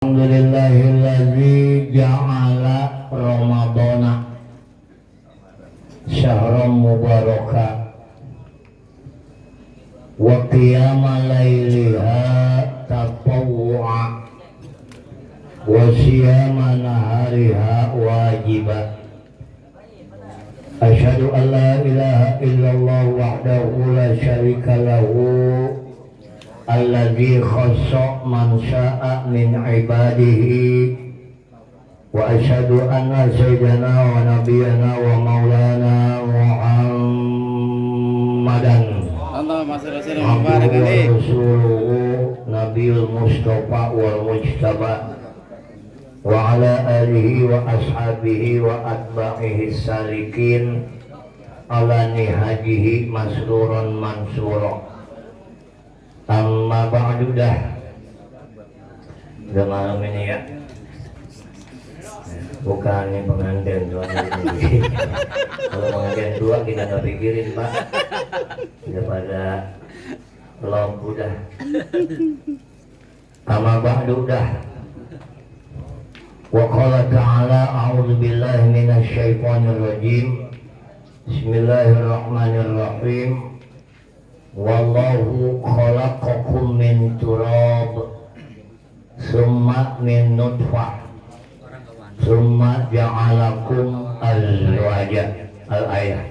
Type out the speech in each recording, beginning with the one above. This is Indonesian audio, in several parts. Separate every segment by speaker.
Speaker 1: Alhamdulillahilladzi ja'ala Ramadana syahran mubaraka wa qiyama layliha tatawwu'a wa siyama nahariha wajiba. Asyhadu an la ilaha illallah wahdahu la syarika lahu alladzi khassa man syaa min ibadihi wa asyhadu anna sayyidana wa nabiyyana wa maulana Muhammadan
Speaker 2: Allahumma shalli wa sallim wa barik alaihi
Speaker 1: rasuluhu nabiyul mustafa wal mujtaba wa ala alihi wa ashabihi wa atba'ihi salikin ala nihajihi masruran mansura. Amma ba'du dah. Udah malam ini ya. Bukan ini pengantin dua ini. Kalau pengantin dua kita nggak pikirin Pak. Sudah pada belum udah. Amma ba'du dah. Wa qala ta'ala a'udzu billahi minasy syaithanir rajim. Bismillahirrahmanirrahim. Wallahu khalaqakum min turab summa min nutfah summa ja'alakum azwaja. Al-ayah.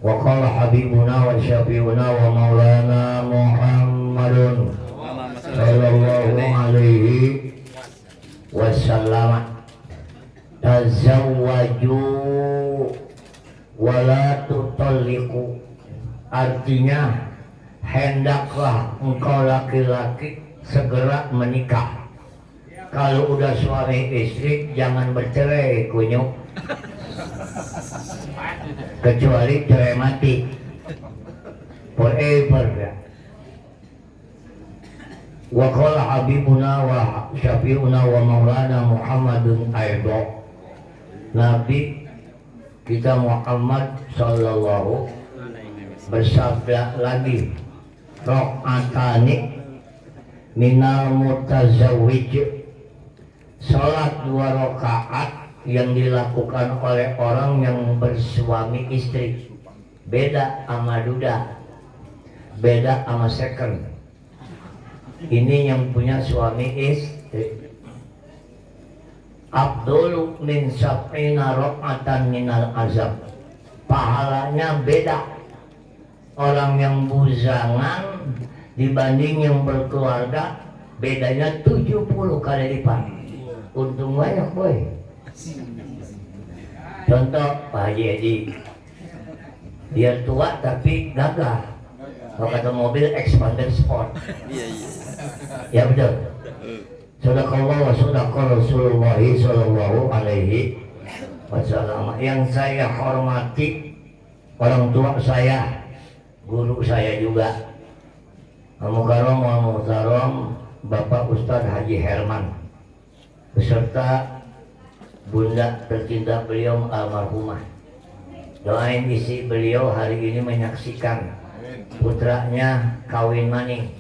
Speaker 1: Wa qala habibuna wa syafi'una wa maulana Muhammadun sallallahu alaihi wasallam, tazawwaju wa la tutalliqu. Artinya hendaklah engkau laki-laki segera menikah. Kalau udah suami istri jangan bercerai kunyuk, kecuali cerai mati forever ya. Wa qala habibuna wa syafi'una wa maulana Muhammadun aidha. Nabi kita Muhammad sallallahu bersabda lagi, rakaatani minal mutazawwij, salat 2 rakaat yang dilakukan oleh orang yang bersuami istri. Beda sama duda, beda sama second. Ini yang punya suami istri. Abdul min sab'ina rakaatan minal azab, pahalanya beda. Orang yang bujangan dibanding yang berkeluarga bedanya 70 kali lipat. Untung banyak boy. Contoh Pak Haji Edi, dia tua tapi gagah. Kalau kata mobil expander sport. Ya betul. Sadaqallah wa sadaqa Rasulullah sallallahu alaihi wasallam. Yang saya hormati orang tua saya, guru saya juga, Al-Mukarram wal Muhtaram Bapak Ustadz Haji Herman, beserta bunda tercinta beliau almarhumah. Doain isi beliau hari ini menyaksikan putranya kawin maning.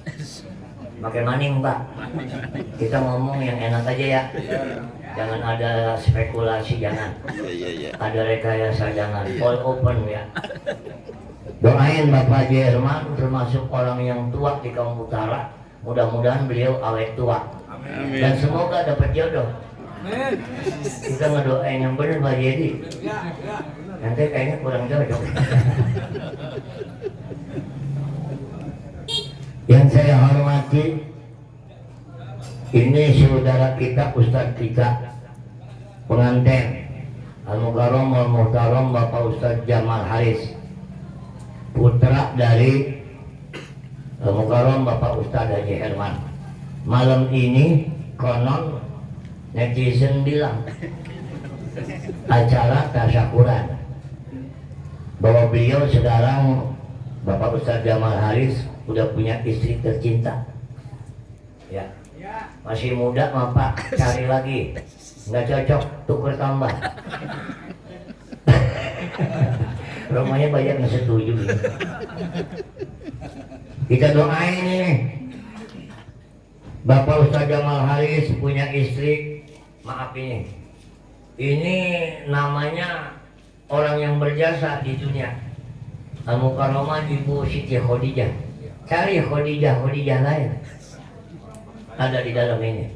Speaker 1: Pakai maning Pak. Kita ngomong yang enak aja ya. Jangan ada spekulasi, jangan. Ada rekayasa, jangan. All open ya. Doain Bapak Haji Herman termasuk orang yang tua di kaum utara. Mudah-mudahan beliau awet tua.
Speaker 2: Amin.
Speaker 1: Dan semoga dapat jodoh. Kita ngedoain yang benar Pak Haji. Nanti kayaknya kurang jodoh. Yang saya hormati, ini saudara kita, Ustadz kita, pengantin Al-Mukarram wal Muhtaram Bapak Ustadz Jamal Haris, putra dari Al-Mukarram Bapak Ustadz Haji Herman. Malam ini konon netizen bilang acara tasyakuran bahwa beliau sekarang Bapak Ustadz Jamal Haris udah punya istri tercinta. Ya, masih muda Bapak cari lagi, nggak cocok tuker tambah. Rumahnya banyak nggak setuju. Kita doain ini Bapak Ustaz Jamal Haris punya istri, maaf ini namanya orang yang berjasa di dunia. Al-Mukarramah Ibu Siti Khadijah. Cari Khadijah lain. Ada di dalam ini.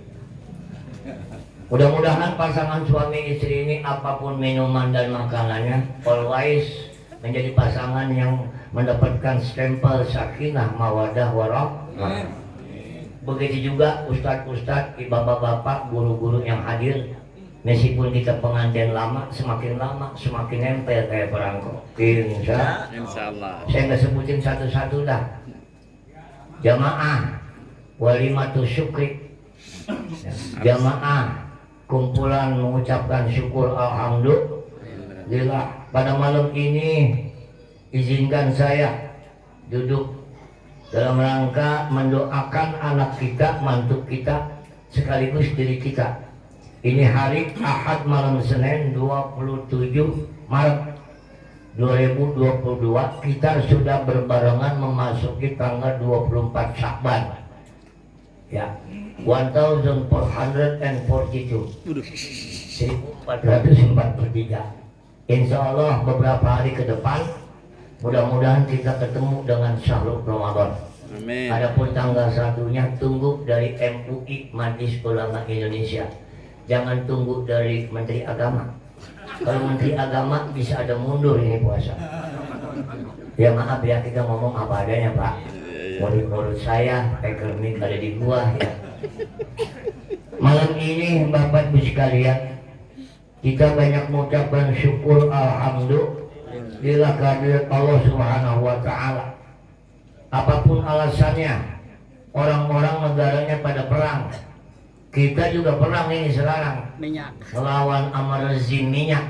Speaker 1: Mudah-mudahan pasangan suami istri ini apapun minuman dan makanannya always menjadi pasangan yang mendapatkan stempel sakinah mawadah warahmah. Begitu juga ustadz-ustadz, bapak-bapak, guru-guru yang hadir. Meskipun kita pengantin lama semakin nempel kayak perangko. Insya Allah. Saya nggak sebutin satu-satu dah. Jamaah walimatus syukri. Jamaah kumpulan mengucapkan syukur alhamdulillah. Pada malam ini izinkan saya duduk dalam rangka mendoakan anak kita, mantu kita, sekaligus diri kita. Ini hari Ahad malam Senin 27 Maret 2022. Kita sudah berbarengan memasuki tanggal 24 Syakban. Ya, 1442 1443. Insya Allah beberapa hari ke depan mudah-mudahan kita ketemu dengan Syahrul Ramadan. Amin. Adapun tanggal 1-nya tunggu dari MUI Majelis Ulama Indonesia. Jangan tunggu dari Menteri Agama. Kalau Menteri Agama bisa ada mundur ini puasa. Ya maaf ya, kita ngomong apa adanya Pak. Menurut saya ekonomi ada di gua ya. Malam ini Bapak Ibu sekalian, kita banyak mengucapkan syukur alhamdulillah kehadirat Allah Subhanahu wa taala. Apapun alasannya, orang-orang negaranya pada perang. Kita juga perang ini sekarang. Minyak. Melawan sama rezim minyak.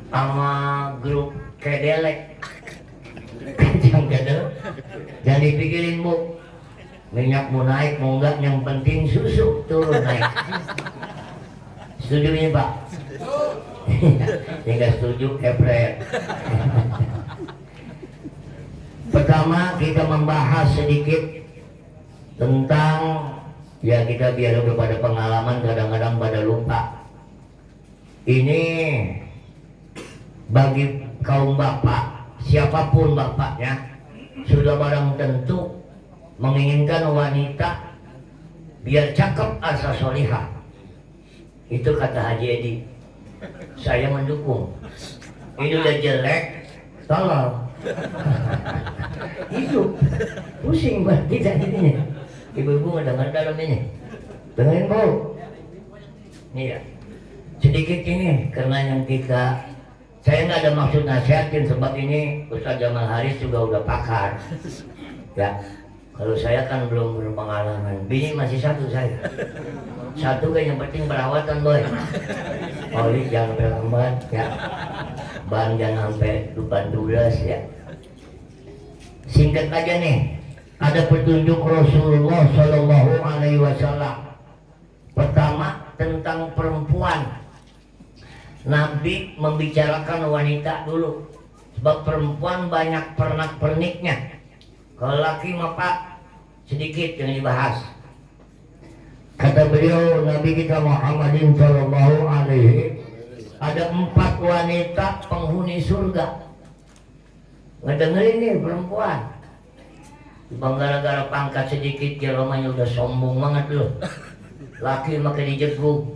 Speaker 1: Sama grup kedelek. Jangan dipikirin Bu. Minyak mau naik mau enggak, yang penting susu turun naik. Setuju ini Pak? Yang enggak setuju Hebrew. Pertama kita membahas sedikit tentang, ya kita biar udah pada pengalaman kadang-kadang pada lupa. Ini bagi kaum bapak, siapapun bapaknya, sudah barang tentu menginginkan wanita biar cakep asa solihah. Itu kata Haji Edi. Saya mendukung. Ini udah jelek, tolong. Itu pusing buat kita ini. Ibu-ibu ngedengar dalam ini. Dengerin Bu. Iya. Sedikit ini karena yang kita, saya nggak ada maksud nasihatin, sebab ini Ustaz Jamal Haris juga udah pakar. Ya. Kalau saya kan belum berpengalaman. Bini masih satu saya. Satu kan yang penting perawatan boy. Oli jangan sampai lambat ya. Ban jangan sampai lupa dulas ya. Singkat aja nih. Ada petunjuk Rasulullah Shallallahu Alaihi Wasallam. Pertama tentang perempuan. Nabi membicarakan wanita dulu. Sebab perempuan banyak pernak-perniknya. Kalau laki mah Pak sedikit yang dibahas. Kata beliau Nabi kita Muhammadin Sallallahu Alaihi, ada 4 wanita penghuni surga. Ngedengerin nih perempuan. Bang gara-gara pangkat sedikit ya romanya udah sombong banget loh. Laki makin dijegur.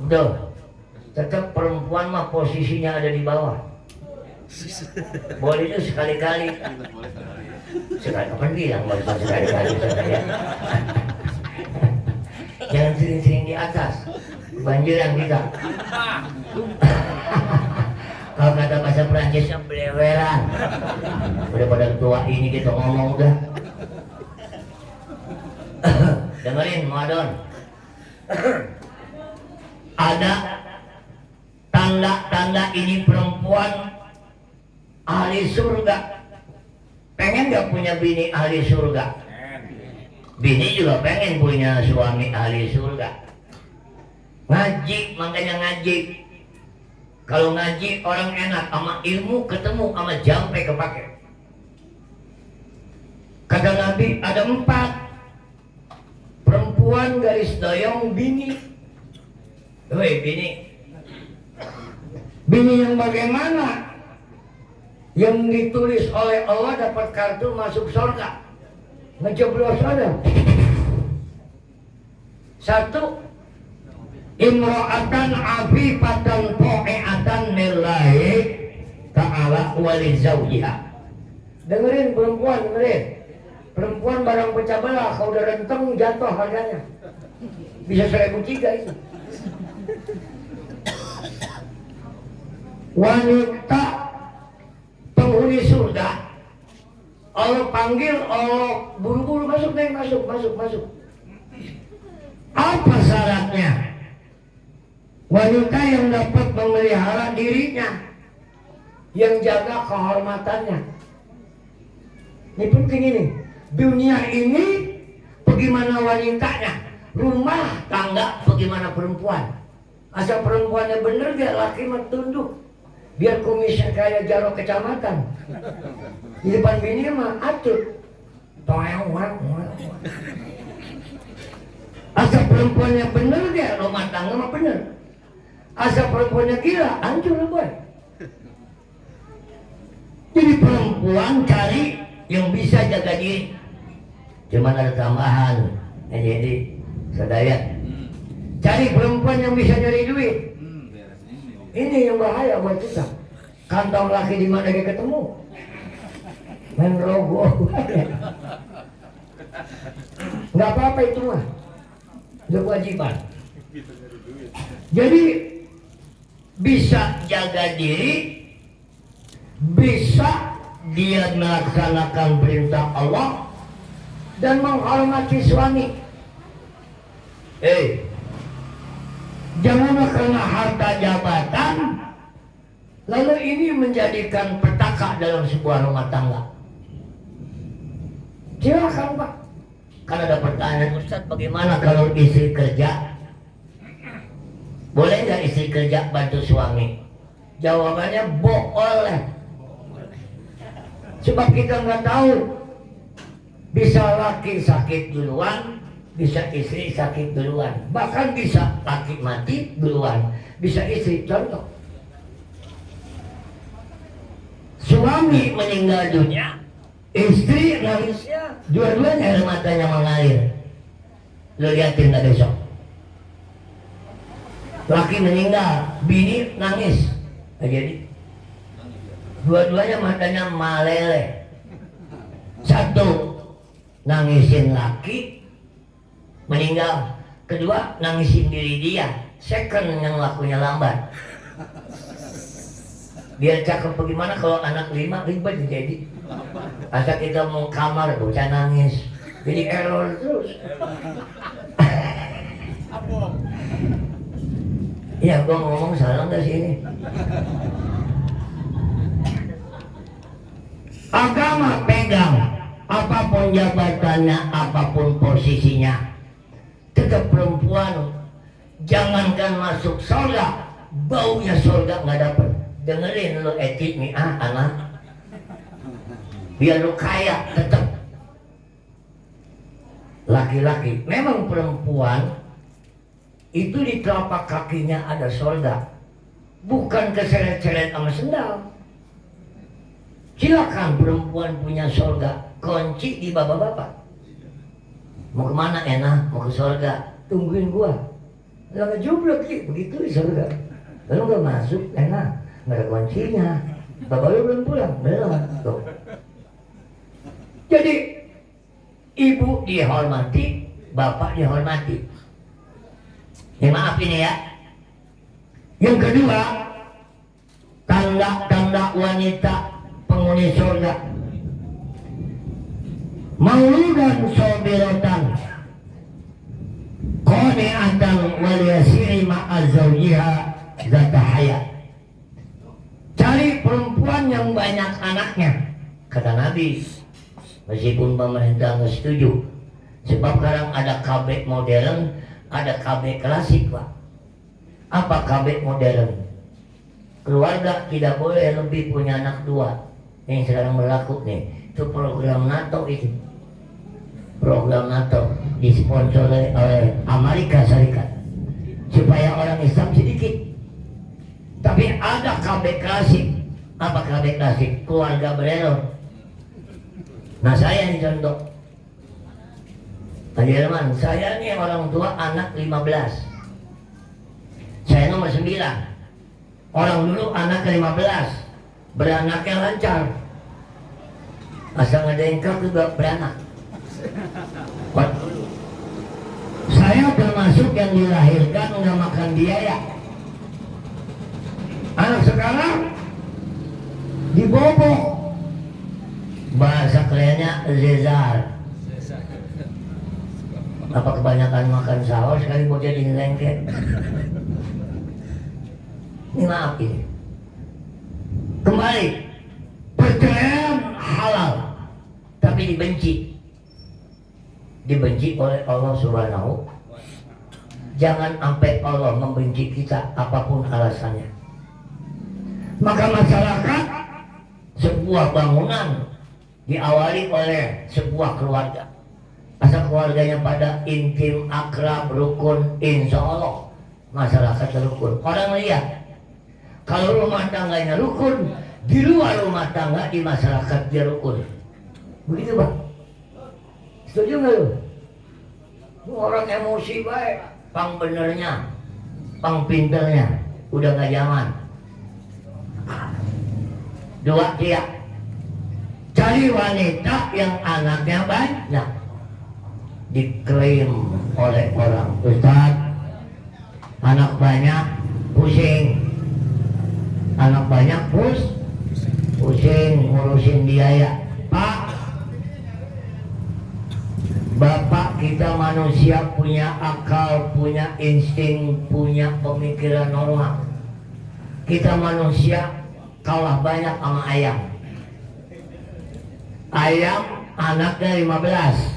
Speaker 1: Udah. Tetap perempuan mah posisinya ada di bawah. Boleh itu sekali-kali. Sekali kapan bilang boleh sekali-kali saya. Jangan sering-sering di atas. Banjiran kita. Kalau kata bahasa Perancisnya beleweran. Udah pada tua ini kita ngomong udah. Dengerin Muadon. Ada tanda-tanda ini perempuan ahli surga. Pengen gak punya bini ahli surga? Bini juga pengen punya suami ahli surga. Ngaji, makanya ngaji. Kalau ngaji orang enak, sama ilmu ketemu, sama jampe kepake. Kata Nabi ada 4 perempuan garis doyong bini. Woi bini. Bini yang bagaimana? Yang ditulis oleh Allah dapat kartu masuk surga. Ngejeblos ada. Satu, imro'atan afifatan po'e'atan lillahi ta'ala wali zawjiha. Dengerin perempuan, dengerin. Perempuan barang pecah belah, kalau udah renteng jatuh harganya. Bisa 1.300 itu. Wanita penghuni surga, Allah panggil, Allah buru-buru masuk nih, masuk. Apa syaratnya? Wanita yang dapat memelihara dirinya, yang jaga kehormatannya. Ini penting ini. Dunia ini bagaimana wanitanya, rumah tangga bagaimana perempuan. Asal perempuannya bener dia, laki mah tunduk. Biar kumisnya kayak Jaro kecamatan. Di depan bini mah atur. Asal perempuannya bener dia, rumah tangga mah bener. Asal perempuannya gila, hancur boy. Jadi perempuan cari yang bisa jaga diri. Cuman ada tambahan. Jadi sadaya. Cari perempuan yang bisa nyari duit. Ini yang bahaya buat kita. Kantong laki di mana dia ketemu? Main rogo. Nggak apa-apa itu mah. Itu kewajiban. Jadi bisa jaga diri, bisa dia melaksanakan perintah Allah dan menghormati suami. Janganlah karena harta jabatan lalu ini menjadikan petaka dalam sebuah rumah tangga. Silakan Pak. Karena ada pertanyaan, Ustaz, bagaimana kalau istri kerja? Boleh nggak istri kerja bantu suami? Jawabannya boleh. Sebab kita nggak tahu, bisa laki sakit duluan, bisa istri sakit duluan, bahkan bisa laki mati duluan, bisa istri. Contoh, suami meninggal dunia, istri nangisnya, dua-duanya air matanya mengalir. Lo liatin nggak besok? Laki meninggal, bini nangis, jadi dua-duanya matanya malele. Satu nangisin laki meninggal, kedua nangisin diri dia, second yang lakunya lambat. Biar cakep bagaimana kalau anak 5 ribet jadi. Asal kita mau kamar bocah nangis, jadi error terus. Iya, gua ngomong salah nggak sih ini? Agama pegang, apapun jabatannya, apapun posisinya. Tetap perempuan, jangankan masuk surga, baunya surga nggak dapet. Dengerin lo etik nih, anak. Biar lo kaya, tetap laki-laki. Memang perempuan itu di telapak kakinya ada surga, bukan keseret-seret sama sendal. Silakan perempuan punya surga, kunci di bapak-bapak. Mau kemana enak? Mau ke surga, tungguin gua. Lo ngejublok sih, begitu di surga. Kalau nggak masuk, enak, nggak ada kuncinya. Bapak lu belum pulang, belum. Tuh. Jadi ibu dihormati, bapak dihormati. Ya maaf ini ya. Yang kedua, tanda-tanda wanita penghuni surga. Mauludan sobiratan qani'atan wal yasiri ma'azawjiha zata hayat. Cari perempuan yang banyak anaknya. Kata Nabi, meskipun pemerintah nggak setuju. Sebab sekarang ada KB modern, ada KB klasik Pak. Apa KB modern? Keluarga tidak boleh lebih punya anak 2. Yang sekarang berlaku nih, itu program NATO itu. program NATO disponsori oleh Amerika Serikat supaya orang Islam sedikit. Tapi ada KB klasik. Apa KB klasik? Keluarga Berero. Nah saya ini contoh. Pak Jerman, saya ini orang tua anak 15. Saya nomor 9. Orang dulu anak ke-15. Beranaknya lancar. Asal ngedengkel juga beranak. Saya termasuk yang dilahirkan nggak makan biaya. Anak sekarang dibobok. Bahasa kerennya Zezar. Apa kebanyakan makan sahur sekali mau jadi lengket? Ini maaf ini. Kembali, perceraian halal, tapi dibenci. Dibenci oleh Allah Subhanahu. Jangan sampai Allah membenci kita apapun alasannya. Maka masyarakat, sebuah bangunan diawali oleh sebuah keluarga. Asal keluarganya pada intim, akrab, rukun, insya Allah masyarakat rukun. Orang lihat, kalau rumah tangganya rukun, di luar rumah tangga di masyarakat dia rukun. Begitu Bang? Setuju nggak lu? Orang emosi baik, pang benernya, pang pinternya, udah nggak zaman. Dua dia, cari wanita yang anaknya banyak. Diklaim oleh orang, Ustaz, anak banyak pusing, anak banyak pusing ngurusin biaya. Pak, Bapak kita manusia punya akal, punya insting, punya pemikiran normal. Kita manusia kalah banyak sama ayam. Ayam anaknya 15,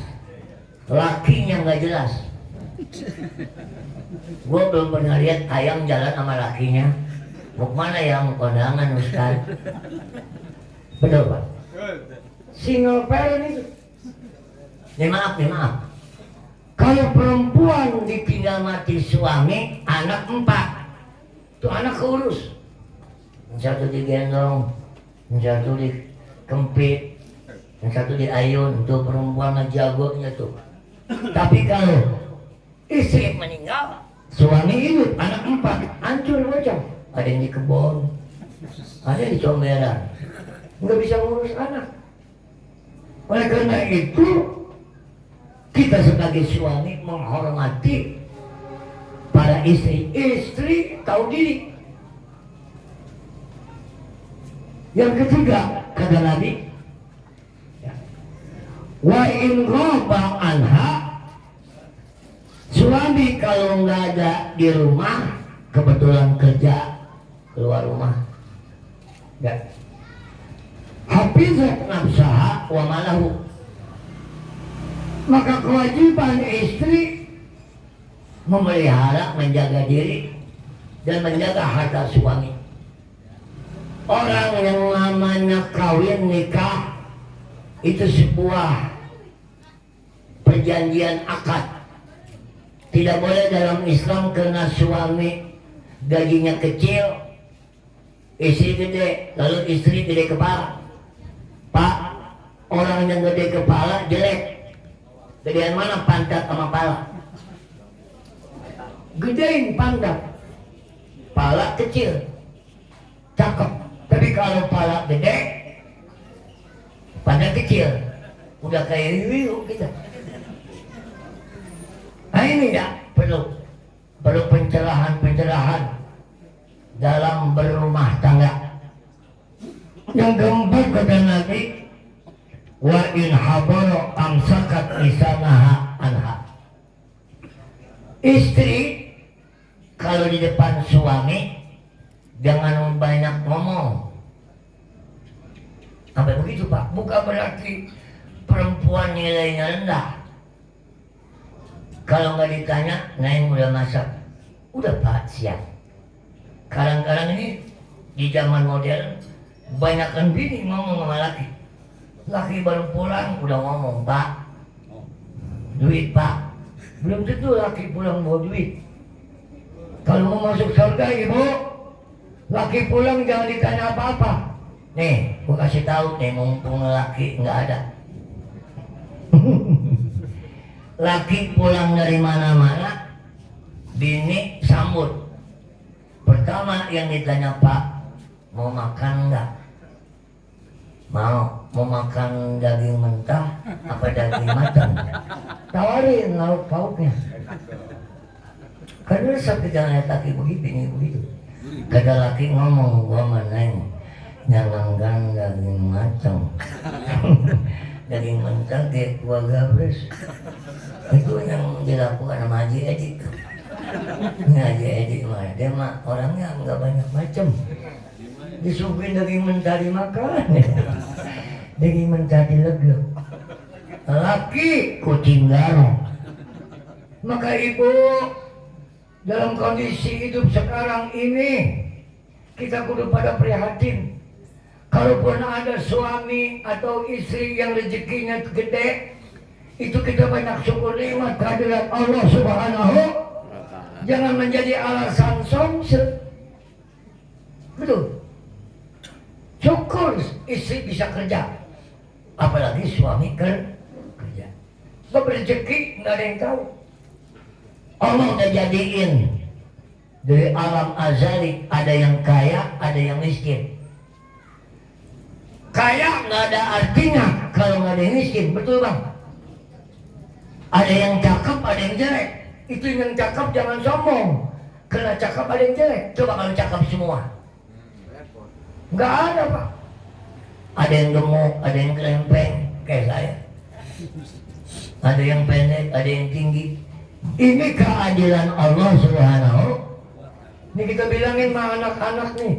Speaker 1: lakinya nggak jelas. Gue belum pernah lihat ayam jalan sama lakinya. Mau kemana yang kondangan Ustaz? Betul Pak? Single parent itu. Nih maaf. Kalau perempuan ditinggal mati suami, anak 4. Tuh anak keurus. Yang satu digendong, yang satu dikempit, yang satu diayun. Tuh perempuan jagonya tuh. Tapi kalau istri meninggal, suami hidup, anak 4, hancur macam. Ada yang di kebun, ada yang di comberan, nggak bisa ngurus anak. Oleh karena itu, kita sebagai suami menghormati para istri. Istri tahu diri. Yang ketiga, kata Nabi, wa in ghaba anha, suami kalau nggak ada di rumah, kebetulan kerja keluar rumah, nggak, hafizat nafsaha wa malahu, maka kewajiban istri memelihara, menjaga diri dan menjaga harta suami. Orang yang namanya kawin nikah itu sebuah perjanjian akad. Tidak boleh dalam Islam karena suami gajinya kecil, istri gede, lalu istri gede kepala. Pak, orang yang gede kepala jelek. Gedean mana pantat sama pala? Gedein pantat, pala kecil, cakep. Tapi kalau pala gede, pantat kecil, udah kayak riu kita. Nah ini ya perlu pencerahan dalam berumah tangga. Yang keempat kata Nabi, wa in habara amsakat lisanaha anha. Istri kalau di depan suami jangan banyak ngomong. Sampai begitu Pak, bukan berarti perempuan nilainya rendah. Kalau nggak ditanya, Naim udah masak. Udah Pak, siap. Kadang-kadang ini di zaman modern, banyakkan bini ngomong sama laki. Laki baru pulang udah ngomong, Pak, duit pak. Belum tentu laki pulang bawa duit. Kalau mau masuk surga ibu, laki pulang jangan ditanya apa-apa. Nih, gua kasih tahu nih, mumpung laki nggak ada. Laki pulang dari mana-mana, bini sambut. Pertama yang ditanya, Pak, mau makan nggak? Mau makan daging mentah apa daging matang? Tawarin lauk pauknya. Karena sampai jangan lihat laki begitu. Kata laki ngomong, gua meneng, jangankan daging matang, daging mentah dia gua gabres. Itu yang dilakukan sama Haji Edi. Haji Edi mah dia mah orangnya nggak banyak macam. Disuguhin daging mentah dimakan, daging mentah dilegep. Laki kucing garong. Maka ibu, dalam kondisi hidup sekarang ini kita kudu pada prihatin. Kalaupun ada suami atau istri yang rezekinya gede, itu kita banyak syukur nikmat kehadirat Allah Subhanahu. Jangan menjadi alasan songsel. Betul. Syukur istri bisa kerja, apalagi suami kerja. Sebab rezeki nggak ada yang tahu. Allah udah jadiin dari alam azali, ada yang kaya, ada yang miskin. Kaya nggak ada artinya kalau nggak ada yang miskin, betul bang? Ada yang cakep, ada yang jelek. Itu yang cakep jangan sombong, karena cakep ada yang jelek. Coba kalau cakep semua, nggak ada pak. Ada yang gemuk, ada yang kerempeng kayak saya. Ada yang pendek, ada yang tinggi. Ini keadilan Allah Subhanahu. Ini kita bilangin sama anak-anak nih,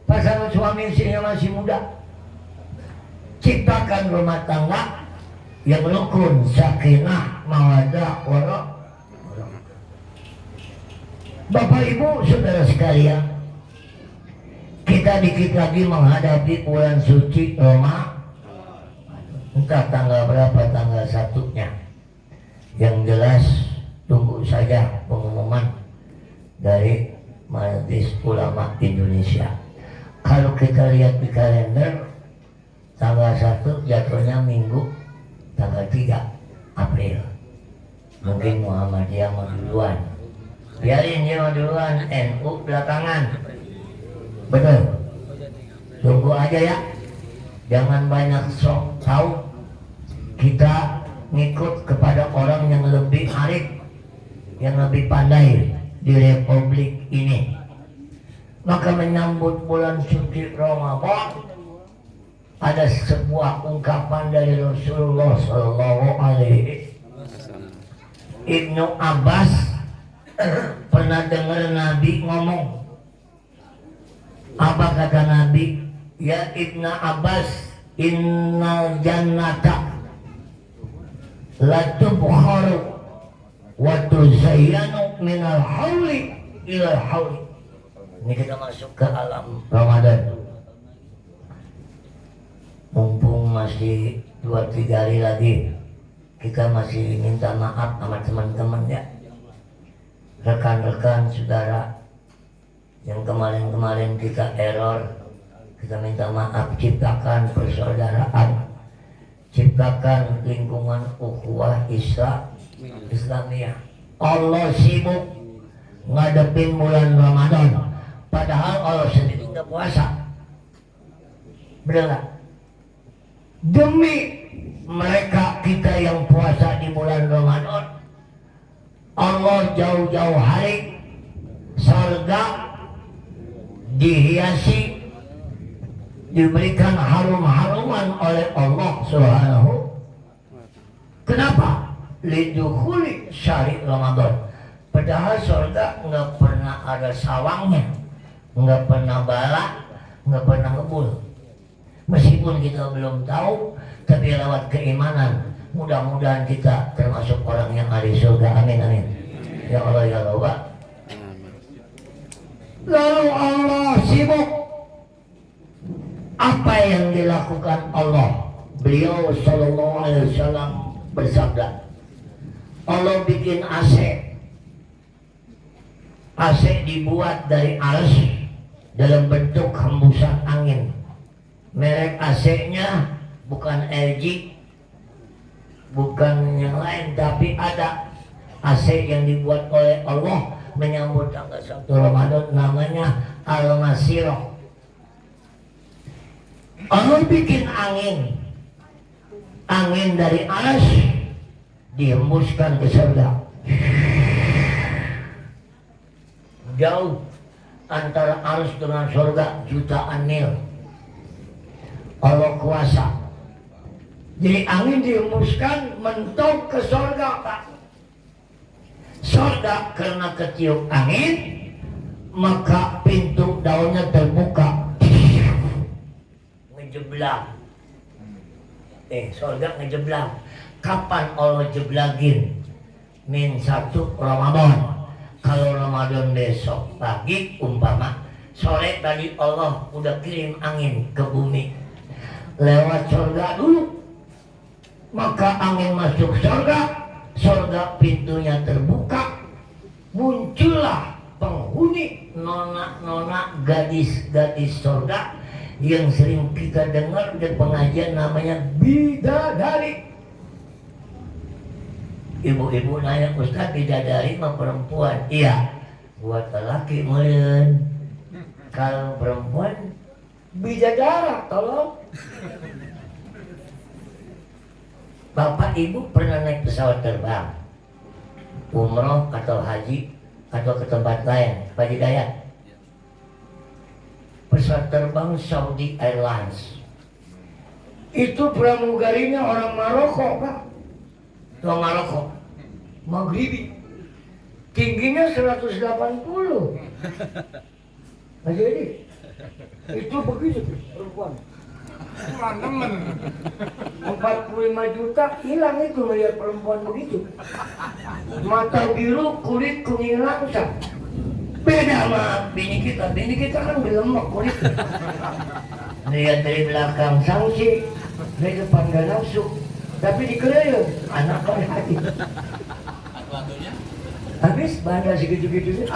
Speaker 1: pasangan suami istrinya masih muda, ciptakan rumah tangga yang rukun, sakinah, mawaddah, warahmah. Bapak Ibu saudara sekalian, kita dikit lagi menghadapi bulan suci Ramadan. Entah tanggal berapa, tanggal 1-nya. Yang jelas tunggu saja pengumuman dari Majelis Ulama Indonesia. Kalau kita lihat di kalender, tanggal 1 jatuhnya Minggu, tanggal 3 April. Mungkin Muhammadiyah mau duluan. Biarin dia mau duluan, NU belakangan. Betul. Tunggu aja ya. Jangan banyak sok tahu. Kita ngikut kepada orang yang lebih arif, yang lebih pandai di republik ini. Maka menyambut bulan suci Ramadan, ada sebuah ungkapan dari Rasulullah Sallallahu Alaihi Wasallam. Ibnu Abbas pernah dengar Nabi ngomong. Apa kata Nabi? Ya Ibnu Abbas, innal jannata la tubkharu wa tuzayyanu minal hauli ilal hauli. Ini kita masuk ke alam Ramadan. Mumpung masih 2-3 hari lagi, kita masih minta maaf sama teman-teman ya, rekan-rekan saudara yang kemarin-kemarin kita error. Kita minta maaf, ciptakan persaudaraan, ciptakan lingkungan ukhuwah Islamiyah. Allah sibuk ngadepin bulan Ramadan, padahal Allah sendiri nggak puasa. Benar nggak? Demi mereka kita yang puasa di bulan Ramadan, Allah jauh-jauh hari surga dihiasi, diberikan harum-haruman oleh Allah Subhanahu. Kenapa? Lidukhuli syahri Ramadan. Padahal surga nggak pernah ada sawangnya, nggak pernah bala, nggak pernah ngebul. Meskipun kita belum tahu, tapi lewat keimanan, mudah-mudahan kita termasuk orang yang ahli surga. Amin amin. Ya Allah ya Allah. Lalu Allah sibuk. Apa yang dilakukan Allah? Beliau Sallallahu Alaihi Wasallam bersabda, Allah bikin AC. AC dibuat dari aras dalam bentuk hembusan angin. Merek AC-nya bukan LG, bukan yang lain, tapi ada AC yang dibuat oleh Allah menyambut tanggal 1 Ramadan, namanya Al-Masirah. Allah bikin angin dari aras dihembuskan ke surga. Jauh antara aras dengan surga jutaan mil. Allah kuasa. Jadi angin dihembuskan mentok ke surga, Pak. Surga karena ketiup angin, maka pintu daunnya terbuka, ngejeblang. Surga ngejeblang. Kapan Allah jeblagin? Min 1 Ramadan. Kalau Ramadan besok pagi umpama, sore tadi Allah udah kirim angin ke bumi lewat surga dulu, maka angin masuk surga, surga pintunya terbuka, muncullah penghuni, nona-nona, gadis-gadis surga yang sering kita dengar di pengajian, namanya bidadari. Ibu-ibu nanya, Ustaz, bidadari mah perempuan? Iya, buat lelaki meureun. Kalau perempuan bidadara, tolong. Bapak Ibu pernah naik pesawat terbang, umroh atau haji atau ke tempat lain, Pak Hidayat? Pesawat terbang Saudi Airlines itu pramugarinya orang Maroko, Pak. Orang Maroko, Maghribi, tingginya 180. Mas Jadi, itu begitu perempuan. 45 juta hilang itu melihat perempuan begitu. Mata biru, kulit kuning langsam. Beda sama bini kita kan berlemak kulit. Lihat dari belakang sangsi, dari depan gak nafsu, tapi dikeroyok anak hati. Habis banda segitu-gitunya,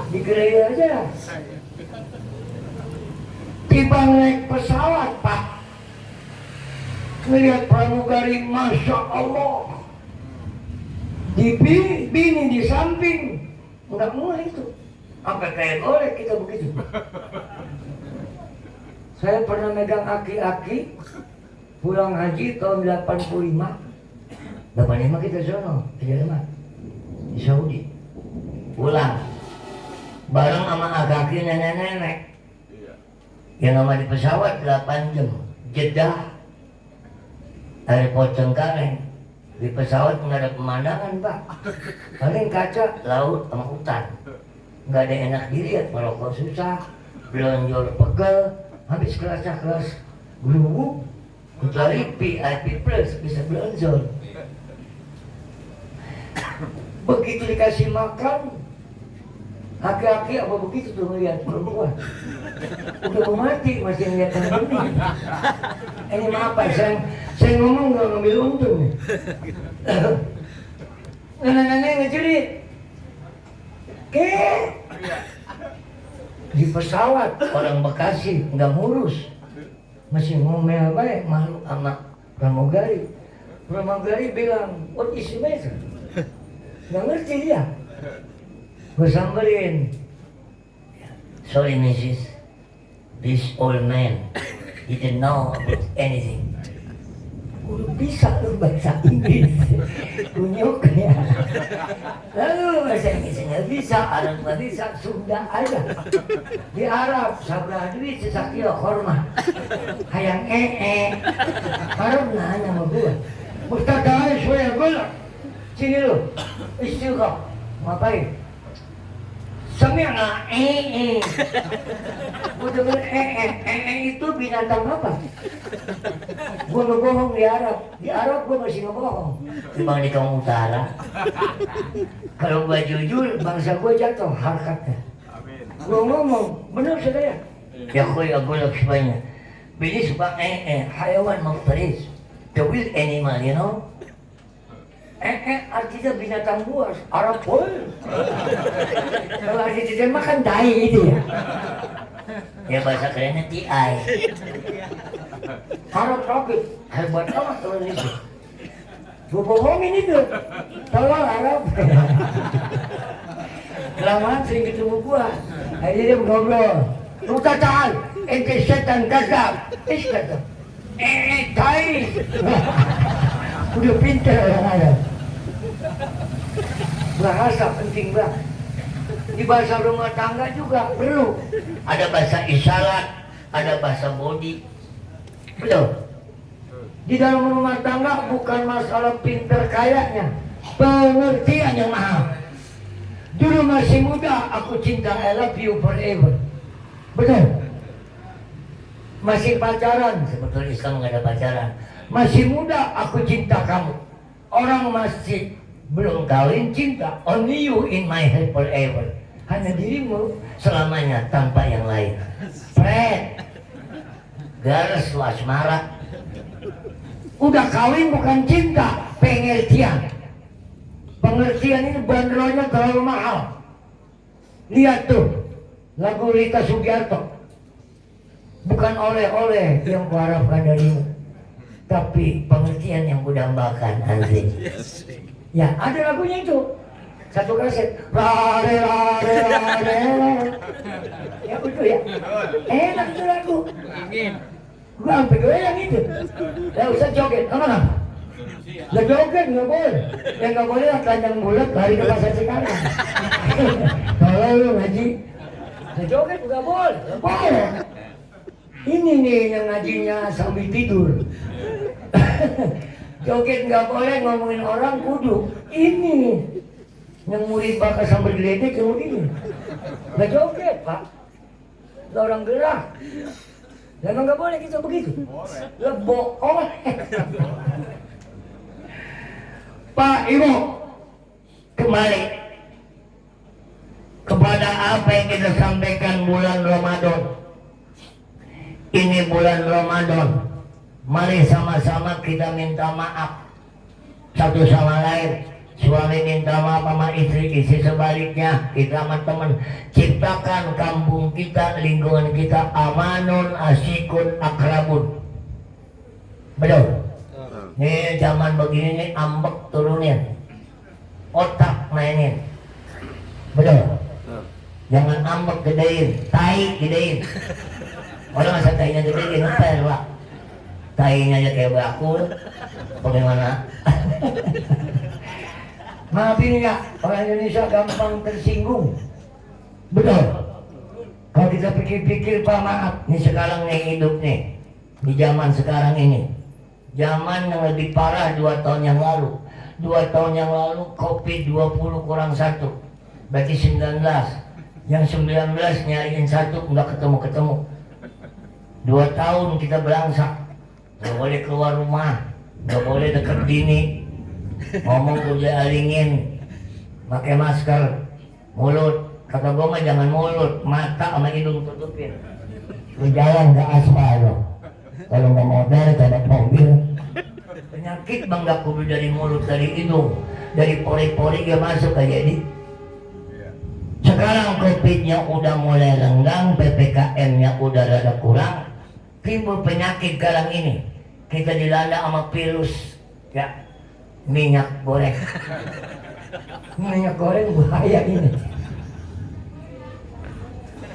Speaker 1: dikeroyok aja. Tiba naik pesawat, Pak, melihat pramugari, Masya Allah, di bini di samping, nggak mulai itu, sampai kayak golek kita begitu. Saya pernah megang aki-aki pulang haji tahun 85. 85 kita sono, di Saudi, pulang bareng sama aki-aki nenek-nenek. Yang nama di pesawat 8 jam, Jeddah, airport Cengkareng. Di pesawat nggak ada pemandangan, Pak. Paling kaca, laut sama hutan. Nggak ada enak dilihat, merokok susah, belonjol pegel, habis kelasnya kelas gulung, kecuali VIP plus bisa belonjol. Begitu dikasih makan, aki-aki apa begitu tuh melihat perempuan. Udah mau mati masih ngeliat yang ini. Ini apa? Saya ngomong nggak ngambil untung. Nenek-nenek ngejerit. Di pesawat orang Bekasi nggak ngurus, masih ngomel baik, malu sama pramugari. Pramugari bilang, what is the matter? Nggak ngerti dia. Gue samperin. Sorry, Mrs. This old man didn't know about anything. Udah bisa lu bahasa Inggris, kunyuknya. Lalu bahasa Inggris nggak bisa, Arab nggak bisa, Sunda aja. Di Arab, sabra duit sesakio hormat. Hayang Arab nanya sama gua. Ustaz Dahai saya gula. Sini lu, istiqah. Ngapain? Semua Gue denger itu binatang apa? Gue ngebohong di Arab gue masih ngebohong. Cuma di kaum utara. Kalau gue jujur, bangsa gue jatuh harkatnya. Gue ngomong, benar saudara. Ya gue semuanya. Bini suka hayawan muftaris. The wild animal, you know. Artinya binatang buas, Arab pun. Kalau artinya makan tai itu ya. Ya bahasa kerennya TI. Arab tropik, hebat amat kalau itu. Gue bohongin itu, tolong Arab. Kelamaan sering ketemu gua, akhirnya dia ngobrol. Lu tatal, ente setan kagak, kata. Tai. Udah pintar orang Arab. Bahasa penting banget. Di bahasa rumah tangga juga perlu. Ada bahasa isyarat, ada bahasa body. Betul. Di dalam rumah tangga bukan masalah pintar kayaknya, pengertian yang mahal. Dulu masih muda, aku cinta, I love you forever. Betul. Masih pacaran, sebetulnya Islam nggak ada pacaran. Masih muda, aku cinta kamu. Orang masih belum kawin cinta, only you in my heart forever. Hanya dirimu selamanya tanpa yang lain. Fred, garis lu asmara. Udah kawin bukan cinta, pengertian. Pengertian ini bandrolnya terlalu mahal. Lihat tuh, lagu Rita Sugiarto. Bukan oleh-oleh yang kuharapkan darimu, tapi pengertian yang kudambakan, anjing. Ya, ada lagunya itu. Satu kaset. Lare, lare, lare. Ya betul ya. Enak itu lagu. Gua sampai goyang itu. Gak usah joget. Apa? Gak joget, gak boleh. Yang gak boleh telanjang bulat lari ke pasar sekarang. Kalau lu ngaji, gak joget gak boleh. Gak boleh. Ini nih yang ngajinya sambil tidur. Joget nggak boleh, ngomongin orang kudu. Ini yang murid bakal sambil diledek yang begini. Nggak joget pak, nggak orang gerak. Memang nggak boleh kita begitu. Lah bohong. Pak Ibu, kembali kepada apa yang kita sampaikan bulan Ramadan. Ini bulan Ramadan. Mari sama-sama kita minta maaf satu sama lain. Suami minta maaf sama istri, istri sebaliknya. Kita sama teman, ciptakan kampung kita, lingkungan kita amanun, asyikun, akrabun. Betul? Ini zaman begini nih, ambek turunin, otak mainin. Betul? Jangan ambek gedein, tai gedein. Orang masa tainya gedein, ngepel pak. Tainya aja kayak bakul, bagaimana? Maafin ya, orang Indonesia gampang tersinggung. Betul. Kalau kita pikir-pikir pak, maaf. Nih sekarang nih hidup nih, di zaman sekarang ini, zaman yang lebih parah 2 tahun yang lalu. 2 tahun yang lalu COVID 20 kurang 1, berarti 19. Yang 19 nyariin 1 nggak ketemu-ketemu. 2 tahun kita berangsak. Gak boleh keluar rumah, gak boleh deket bini, ngomong kuliah alingin, pakai masker, mulut, kata gue mah jangan mulut, mata sama hidung tutupin. Lu jalan ke aspal lo, kalau nggak modal ada mobil. Penyakit bang gak kudu dari mulut, dari hidung, dari pori-pori gak masuk aja di. Sekarang COVID-nya udah mulai renggang, PPKM-nya udah rada kurang, timbul penyakit sekarang ini. Kita dilanda sama virus ya, minyak goreng. Minyak goreng bahaya ini.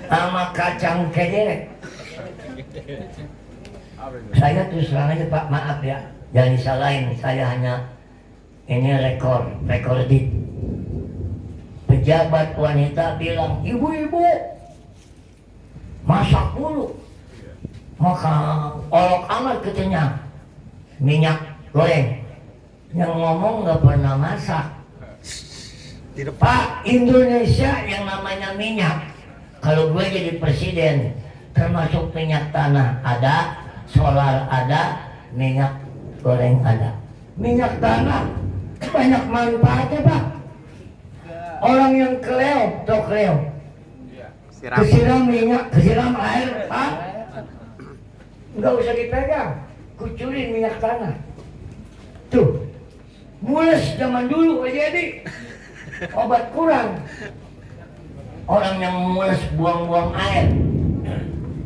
Speaker 1: Sama kacang kedelek. Saya terus terang aja pak, maaf ya, jangan disalahin, saya hanya ini rekor di pejabat wanita bilang, ibu-ibu masak dulu, maka olok amat katanya minyak goreng. Yang ngomong nggak pernah masak. Pak, Indonesia yang namanya minyak, kalau gue jadi presiden, termasuk minyak tanah ada, solar ada, minyak goreng ada. Minyak tanah banyak manfaatnya pak. Orang yang keleo, tau keleo, kesiram minyak, kesiram air pak, nggak usah dipegang, kucurin minyak tanah. Tuh, mules zaman dulu aja di obat kurang. Orang yang mules buang-buang air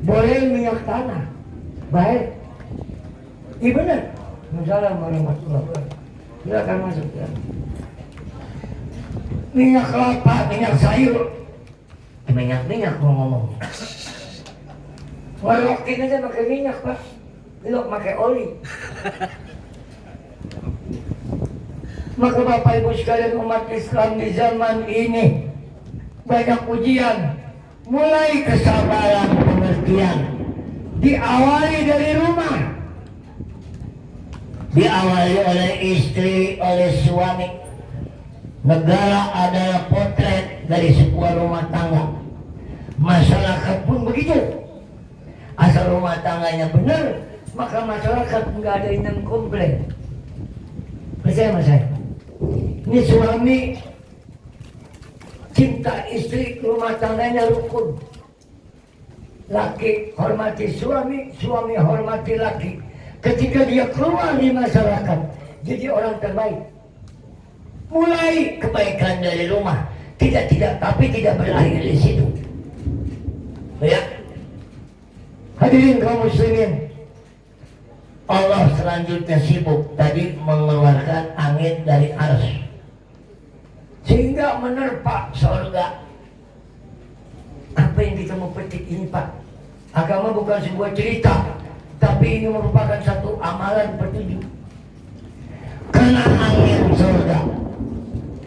Speaker 1: boleh minyak tanah, baik. Iya benar. Assalamualaikum warahmatullahi wabarakatuh. Silakan masuk ya. Minyak kelapa, minyak sayur, minyak mau ngomong. Ngorokin aja pakai minyak pak, belum pakai oli. Maka Bapak Ibu sekalian umat Islam di zaman ini banyak ujian, mulai kesabaran, pengertian, diawali dari rumah, diawali oleh istri, oleh suami. Negara adalah potret dari sebuah rumah tangga. Masyarakat pun begitu. Asal rumah tangganya benar, maka masyarakat nggak ada yang komplain. Percaya sama saya? Ini suami cinta istri, rumah tangganya rukun. Laki hormati suami, suami hormati laki. Ketika dia keluar di masyarakat, jadi orang terbaik. Mulai kebaikan dari rumah, tidak tapi tidak berakhir di situ. Ya, hadirin kaum muslimin, Allah selanjutnya sibuk tadi mengeluarkan angin dari arsy sehingga menerpa surga. Apa yang kita mau petik ini pak? Agama bukan sebuah cerita, tapi ini merupakan satu amalan petunjuk. Karena angin surga,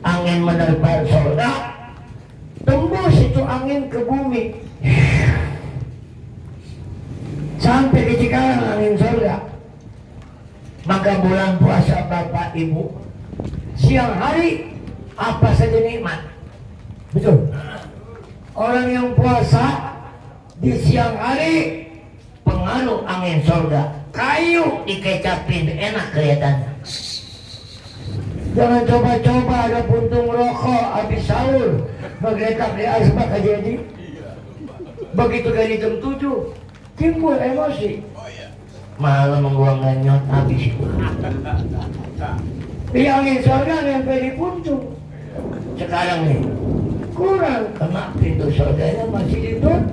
Speaker 1: angin menerpa surga, tembus itu angin ke bumi sampai ke Cikarang angin surga. Maka bulan puasa Bapak Ibu, siang hari apa saja nikmat. Betul. Orang yang puasa di siang hari pengaruh angin surga, kayu dikecapin enak kelihatannya. Jangan coba-coba ada puntung rokok habis sahur menggeletak di asbak aja jadi. Begitu dari jam 7 timbul emosi. Malah membuangkan nyot habis. Di angin surga sampai di puntung. Sekarang nih kurang karena pintu surganya masih ditutup.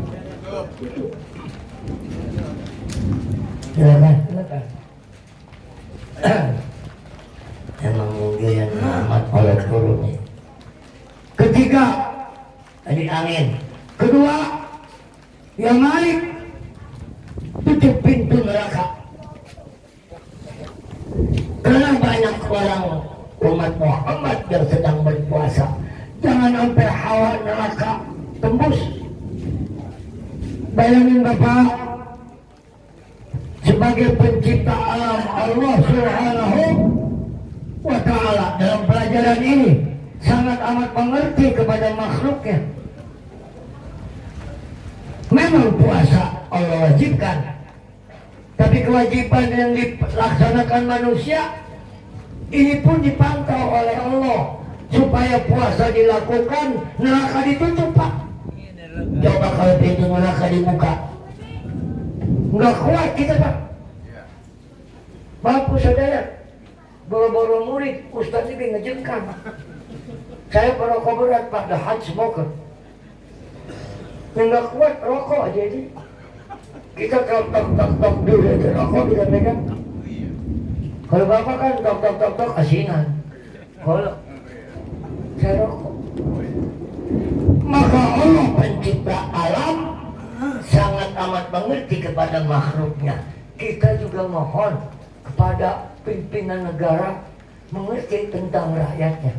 Speaker 1: Silakan. Emang mungkin amat oleh turunnya. Ketiga, tadi angin. Kedua, yang naik tutup pintu neraka. Karena banyak orang umat Muhammad yang sedang berpuasa, jangan sampai hawa neraka tembus. Bayangin Bapak, sebagai pencipta alam Allah Subhanahu wa ta'ala dalam pelajaran ini sangat amat mengerti kepada makhluknya. Memang puasa Allah wajibkan, tapi kewajiban yang dilaksanakan manusia ini pun dipantau oleh Allah supaya puasa dilakukan, neraka ditutup pak. Coba kalau pintu neraka dibuka, nggak kuat kita pak. Bapak saudara, bawa-bawa murid, ustaz ini ngejengkang. Saya perokok berat pak, the hard smoker. Nggak kuat rokok jadi. Kita tok dulu itu rokok kita pegang. Kalau bapak kan tok asinan. Kalau saya rokok. Maka Allah pencipta alam sangat amat mengerti kepada makhluknya. Kita juga mohon kepada pimpinan negara mengerti tentang rakyatnya.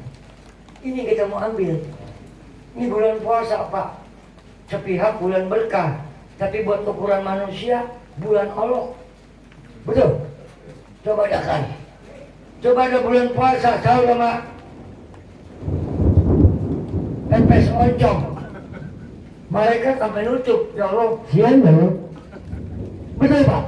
Speaker 1: Ini kita mau ambil. Ini bulan puasa Pak, sepihak bulan berkah, tapi buat ukuran manusia bulan Allah. Betul? Coba adakan. Coba ada bulan puasa sahur sama pepes oncom. Malaikat sampai nutup, ya Allah, siang ya. Betul Pak?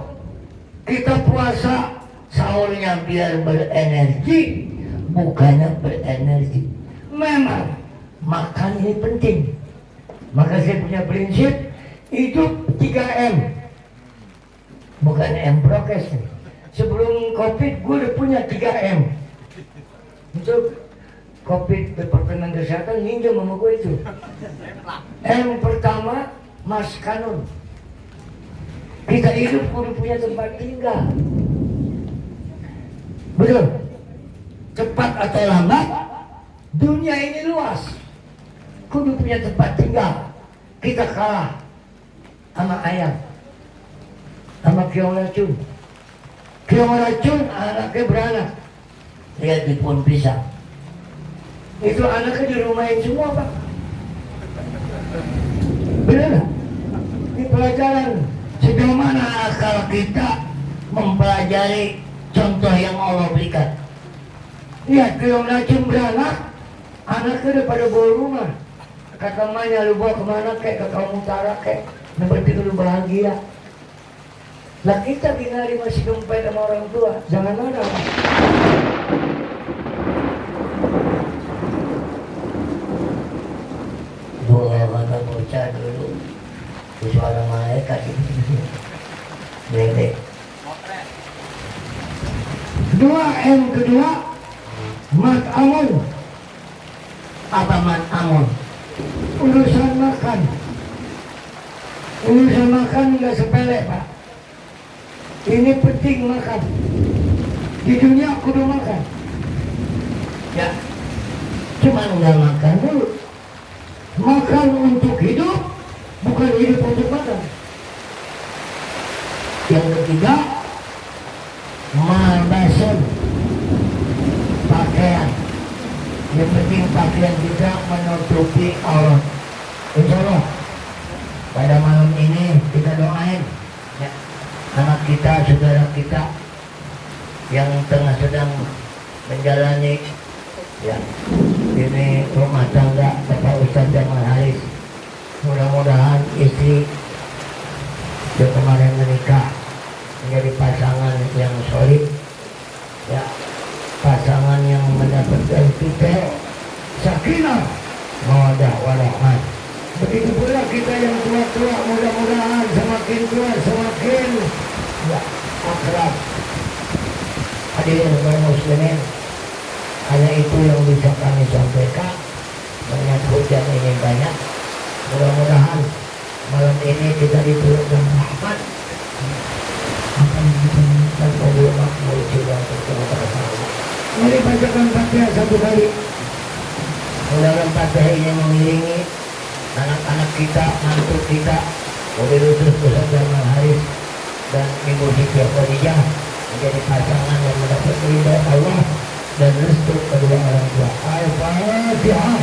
Speaker 1: Kita puasa sahurnya biar berenergi, bukannya berenergi. Memang makan ini penting. Maka saya punya prinsip hidup 3M, bukan M prokes. Sebelum COVID gue udah punya 3M. Untuk COVID Departemen Kesehatan minjem sama gue itu. Yang pertama, Mas Kanun. Kita hidup kudu punya tempat tinggal. Betul? Cepat atau lambat, dunia ini luas. Kudu punya tempat tinggal. Kita kalah sama ayam, sama keong racun. Keong racun anaknya beranak. Lihat di pohon pisang. Itu anaknya dirumahin semua, Pak. Benar nggak? Ini pelajaran sejauh mana akal kita mempelajari contoh yang Allah berikan. Lihat keong racun beranak, anaknya udah pada bawa rumah. Kata emaknya, lu bawa kemana kek, ke kaum utara kek. Nah berarti lu bahagia. Lah kita binari masih dompet sama orang tua, jangan ada. Dua kata bocah dulu, suara malaikat itu. Bebek. Kedua, mat amun. Apa mat amun? Urusan makan. Urusan makan nggak sepele, Pak. Ini penting makan. Di dunia kudu makan. Ya, cuman nggak makan dulu. Makan untuk hidup, bukan hidup untuk makan. Yang ketiga, malbasun, pakaian. Yang penting pakaian kita menutupi aurat. Insya Allah pada malam ini kita doain ya, anak kita, saudara kita yang tengah sedang menjalani ya ini rumah tangga Bapak Ustadz Jamal Haris. Mudah-mudahan istri yang kemarin menikah menjadi pasangan yang solid ya, pasangan yang mendapatkan kita sakinah mawaddah warahmah. Begitu pula kita yang tua-tua, mudah-mudahan semakin tua semakin ya akrab. Hadirin kaum muslimin, hanya itu yang bisa kami sampaikan. Banyak hujan ini banyak. Mudah-mudahan malam ini kita diturunkan rahmat. Akan kita berdoa makmur juga kepada Allah. Mari bacakan Fatihah satu kali. Mudah-mudahan Fatihah ini mengiringi anak-anak kita, mantu kita, mobil khusus Ustadz Jamal Haris dan Ibu Siti Khadijah menjadi pasangan yang mendapat ridha Allah dan restu kedua orang tua. Al-Fatihah.